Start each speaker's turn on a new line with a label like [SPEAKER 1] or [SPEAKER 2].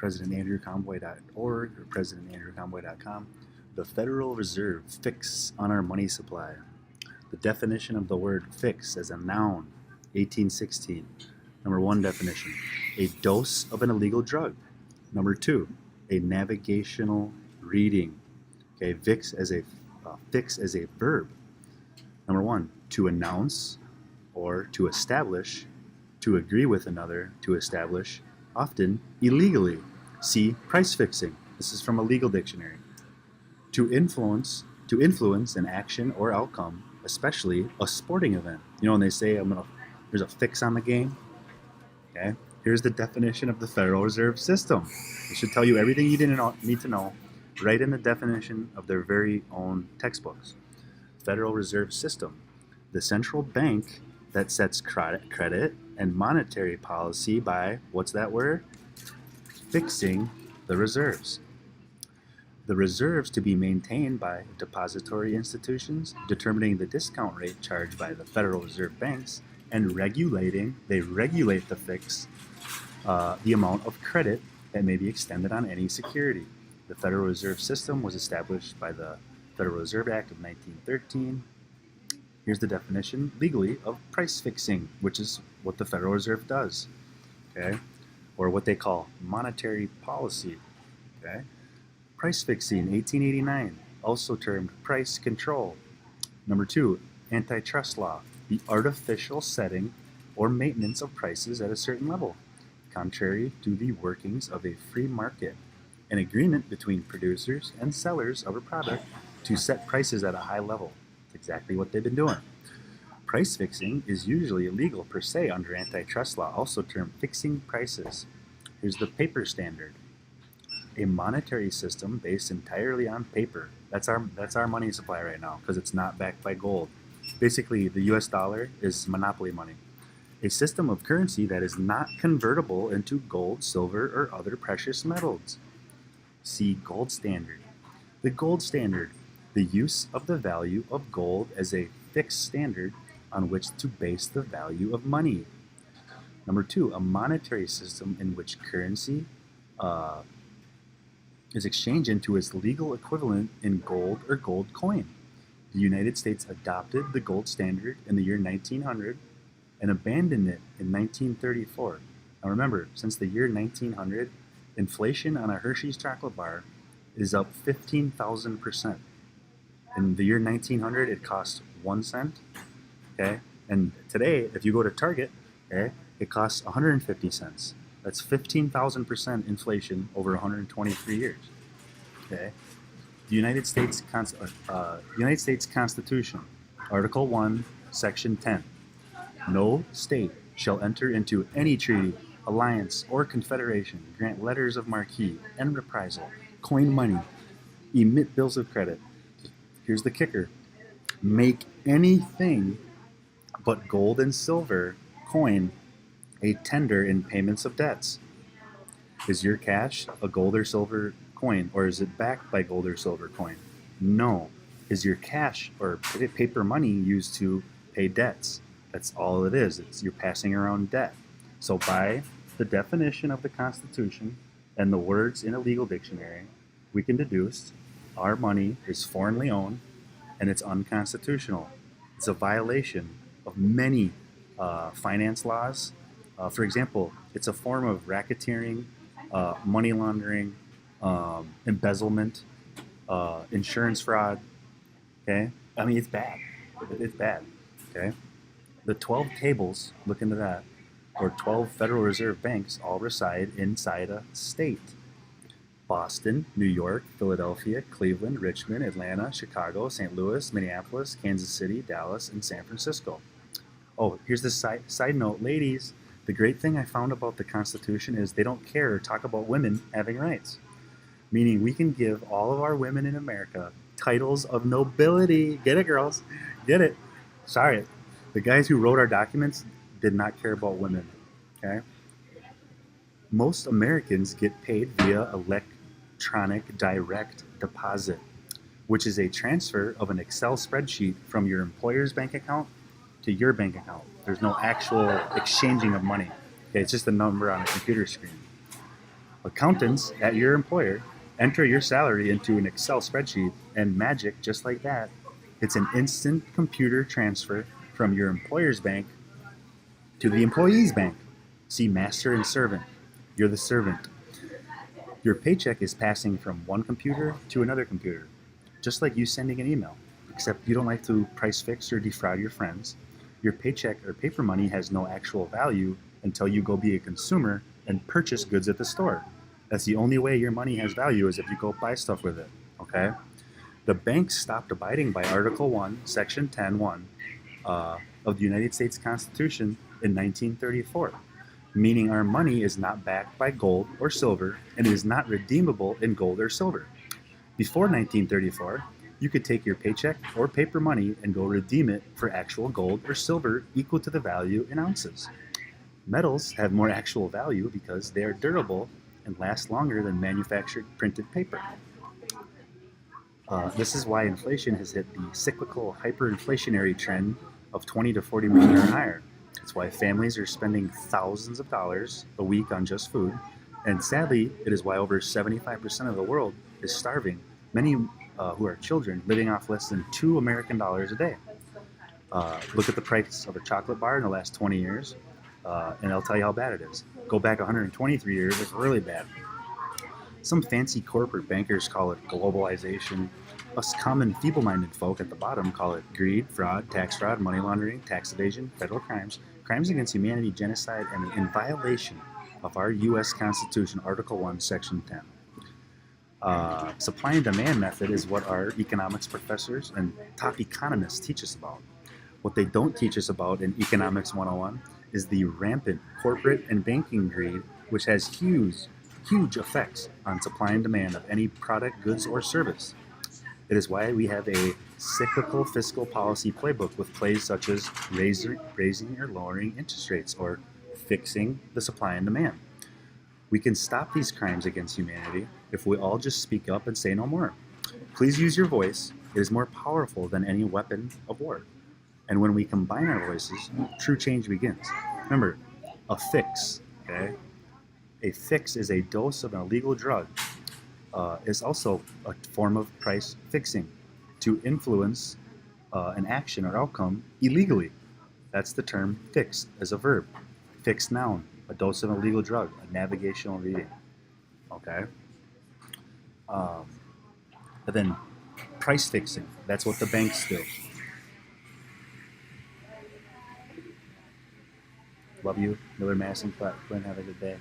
[SPEAKER 1] PresidentAndrewConboy.org or PresidentAndrewConboy.com. The Federal Reserve fix on our money supply. The definition of the word fix as a noun, 1816. Number one definition, a dose of an illegal drug. Number two, a navigational reading. Okay, fix as a verb. Number one, to announce or to establish, to agree with another, to establish, often illegally. See price fixing. This is from a legal dictionary. To influence an action or outcome, especially a sporting event. You know when they say there's a fix on the game? Okay. Here's the definition of the Federal Reserve System. It should tell you everything you didn't need to know right in the definition of their very own textbooks. Federal Reserve System, the central bank that sets credit and monetary policy by, what's that word? Fixing the reserves. The reserves to be maintained by depository institutions, determining the discount rate charged by the Federal Reserve banks, and they regulate the amount of credit that may be extended on any security. The Federal Reserve System was established by the Federal Reserve Act of 1913. Here's the definition legally of price fixing, which is what the Federal Reserve does, okay? Or what they call monetary policy, okay? Price fixing, 1889, also termed price control. Number two, antitrust law, the artificial setting or maintenance of prices at a certain level, contrary to the workings of a free market. An agreement between producers and sellers of a product to set prices at a high level. It's exactly what they've been doing. Price fixing is usually illegal per se under antitrust law, also termed fixing prices. Here's the paper standard. A monetary system based entirely on paper. That's our money supply right now because it's not backed by gold. Basically, the US dollar is monopoly money. A system of currency that is not convertible into gold, silver, or other precious metals. See gold standard. The gold standard, the use of the value of gold as a fixed standard on which to base the value of money. Number two, a monetary system in which currency is exchanged into its legal equivalent in gold or gold coin. The United States adopted the gold standard in the year 1900 and abandoned it in 1934. Now remember, since the year 1900, inflation on a Hershey's chocolate bar is up 15,000%. In the year 1900, it cost 1 cent. Okay, and today, if you go to Target, okay, it costs 150 cents. That's 15,000% inflation over 123 years. Okay, the United States Constitution, Article 1, Section 10. No state shall enter into any treaty, alliance, or confederation, grant letters of marque and reprisal, coin money, emit bills of credit. Here's the kicker. Make anything but gold and silver coin a tender in payments of debts. Is your cash a gold or silver coin, or is it backed by gold or silver coin? No. Is your cash or paper money used to pay debts? That's all it is. You're passing around debt. So by the definition of the Constitution and the words in a legal dictionary, we can deduce our money is foreignly owned and it's unconstitutional. It's a violation of many finance laws. For example, it's a form of racketeering, money laundering, embezzlement, insurance fraud. Okay, I mean it's bad. It's bad. Okay, the 12 tables, look into that, or 12 Federal Reserve banks all reside inside a state. Boston, New York, Philadelphia, Cleveland, Richmond, Atlanta, Chicago, St. Louis, Minneapolis, Kansas City, Dallas, and San Francisco. Oh, here's the side note, ladies. The great thing I found about the Constitution is they don't care or talk about women having rights. Meaning we can give all of our women in America titles of nobility. Get it, girls? Get it? Sorry. The guys who wrote our documents did not care about women. Okay? Most Americans get paid via electronic direct deposit, which is a transfer of an Excel spreadsheet from your employer's bank account to your bank account. There's no actual exchanging of money. Okay, it's just a number on a computer screen. Accountants at your employer enter your salary into an Excel spreadsheet, and magic, just like that, it's an instant computer transfer from your employer's bank to the employee's bank. See master and servant. You're the servant. Your paycheck is passing from one computer to another computer, just like you sending an email, except you don't like to price fix or defraud your friends. Your paycheck or paper money has no actual value until you go be a consumer and purchase goods at the store. That's the only way your money has value, is if you go buy stuff with it. Okay? The banks stopped abiding by Article 1, Section 10(1) of the United States Constitution in 1934, meaning our money is not backed by gold or silver and it is not redeemable in gold or silver. Before 1934, you could take your paycheck or paper money and go redeem it for actual gold or silver equal to the value in ounces. Metals have more actual value because they are durable and last longer than manufactured printed paper. This is why inflation has hit the cyclical hyperinflationary trend of 20 to 40% or higher. It's why families are spending thousands of dollars a week on just food. And sadly, it is why over 75% of the world is starving, many who are children living off less than $2 American a day. Look at the price of a chocolate bar in the last 20 years, and I'll tell you how bad it is. Go back 123 years, it's really bad. Some fancy corporate bankers call it globalization. Us common feeble-minded folk at the bottom call it greed, tax fraud, money laundering, tax evasion, federal crimes, crimes against humanity, genocide, and in violation of our U.S. Constitution, Article 1, Section 10. Supply and demand method is what our economics professors and top economists teach us about. What they don't teach us about in Economics 101 is the rampant corporate and banking greed, which has huge effects on supply and demand of any product, goods, or service. It is why we have a cyclical fiscal policy playbook with plays such as raising or lowering interest rates or fixing the supply and demand. We can stop these crimes against humanity if we all just speak up and say no more. Please use your voice. It is more powerful than any weapon of war. And when we combine our voices, true change begins. Remember, a fix, okay? A fix is a dose of an illegal drug. Is also a form of price fixing, to influence an action or outcome illegally. That's the term fix as a verb. Fixed noun, a dose of an illegal drug, a navigational reading. Okay? And then price fixing, that's what the banks do. Love you, Miller Mass and Flint. Have a good day.